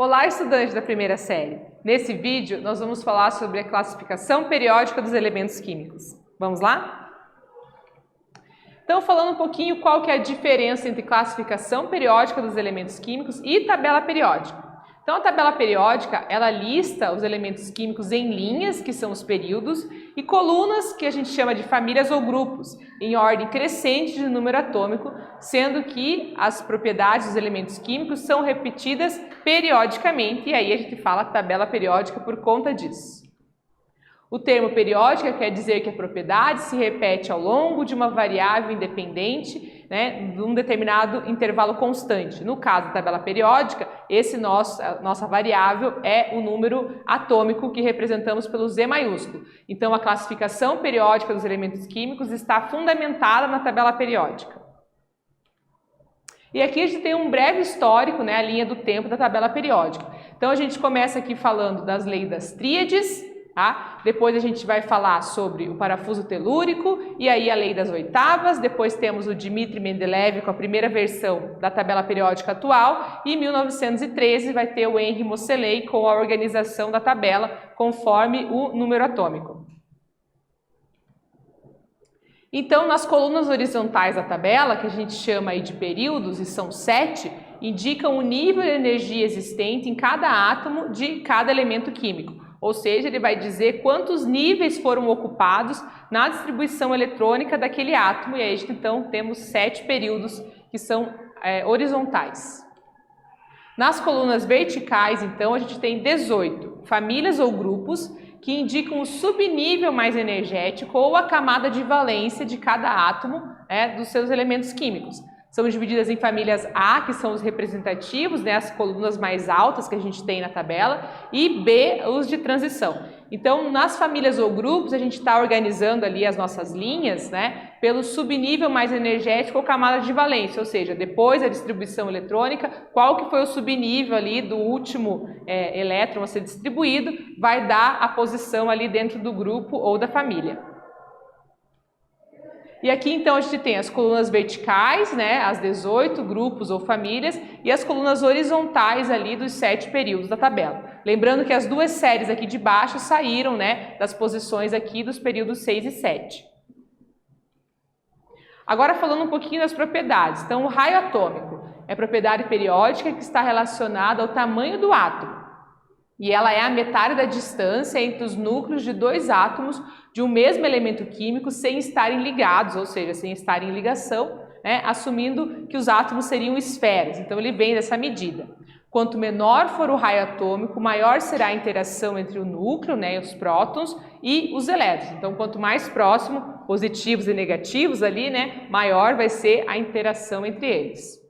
Olá, estudante da primeira série! Nesse vídeo, nós vamos falar sobre a classificação periódica dos elementos químicos. Vamos lá? Então, falando um pouquinho qual que é a diferença entre classificação periódica dos elementos químicos e tabela periódica. Então, a tabela periódica, ela lista os elementos químicos em linhas, que são os períodos, e colunas, que a gente chama de famílias ou grupos, em ordem crescente de número atômico, sendo que as propriedades dos elementos químicos são repetidas periodicamente, e aí a gente fala tabela periódica por conta disso. O termo periódica quer dizer que a propriedade se repete ao longo de uma variável independente, num determinado intervalo constante. No caso da tabela periódica, nossa variável é o número atômico que representamos pelo Z maiúsculo. Então, a classificação periódica dos elementos químicos está fundamentada na tabela periódica. E aqui a gente tem um breve histórico, a linha do tempo da tabela periódica. Então, a gente começa aqui falando das leis das tríades. Depois a gente vai falar sobre o parafuso telúrico e aí a lei das oitavas. Depois temos o Dmitri Mendeleev com a primeira versão da tabela periódica atual e em 1913 vai ter o Henri Moseley com a organização da tabela conforme o número atômico. Então, nas colunas horizontais da tabela, que a gente chama aí de períodos, e são 7, indicam o nível de energia existente em cada átomo de cada elemento químico. Ou seja, ele vai dizer quantos níveis foram ocupados na distribuição eletrônica daquele átomo. E aí, então, temos 7 períodos que são horizontais. Nas colunas verticais, então, a gente tem 18 famílias ou grupos que indicam o subnível mais energético ou a camada de valência de cada átomo dos seus elementos químicos. São divididas em famílias A, que são os representativos, as colunas mais altas que a gente tem na tabela, e B, os de transição. Então, nas famílias ou grupos, a gente está organizando ali as nossas linhas, pelo subnível mais energético ou camada de valência, ou seja, depois da distribuição eletrônica, qual que foi o subnível ali do último elétron a ser distribuído, vai dar a posição ali dentro do grupo ou da família. E aqui então a gente tem as colunas verticais, as 18 grupos ou famílias, e as colunas horizontais ali dos 7 períodos da tabela. Lembrando que as duas séries aqui de baixo saíram das posições aqui dos períodos 6 e 7. Agora falando um pouquinho das propriedades. Então, o raio atômico é propriedade periódica que está relacionada ao tamanho do átomo. E ela é a metade da distância entre os núcleos de 2 átomos de um mesmo elemento químico sem estarem ligados, ou seja, sem estarem em ligação, assumindo que os átomos seriam esferas. Então, ele vem dessa medida. Quanto menor for o raio atômico, maior será a interação entre o núcleo, os prótons, e os elétrons. Então, quanto mais próximo, positivos e negativos ali, maior vai ser a interação entre eles.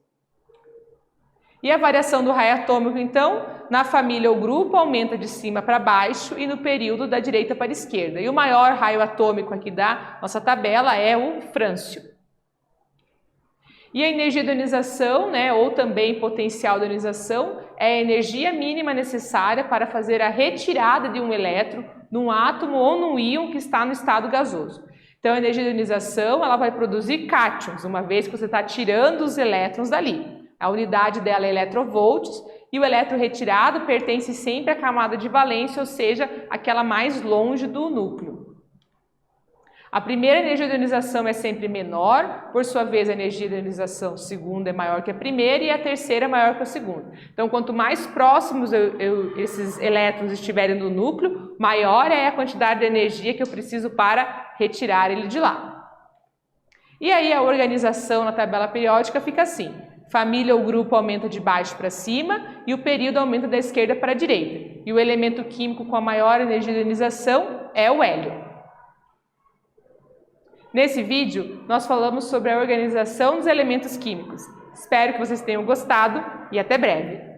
E a variação do raio atômico, então, na família ou grupo aumenta de cima para baixo e no período da direita para a esquerda. E o maior raio atômico aqui da nossa tabela é o frâncio. E a energia de ionização, ou também potencial de ionização, é a energia mínima necessária para fazer a retirada de um elétron num átomo ou num íon que está no estado gasoso. Então, a energia de ionização ela vai produzir cátions, uma vez que você está tirando os elétrons dali. A unidade dela é electrovolts e o elétron retirado pertence sempre à camada de valência, ou seja, aquela mais longe do núcleo. A primeira energia de ionização é sempre menor, por sua vez a energia de ionização segunda é maior que a primeira e a terceira é maior que a segunda. Então, quanto mais próximos esses elétrons estiverem do núcleo, maior é a quantidade de energia que eu preciso para retirar ele de lá. E aí a organização na tabela periódica fica assim. Família ou grupo aumenta de baixo para cima e o período aumenta da esquerda para a direita. E o elemento químico com a maior energia de ionização é o hélio. Nesse vídeo, nós falamos sobre a organização dos elementos químicos. Espero que vocês tenham gostado e até breve!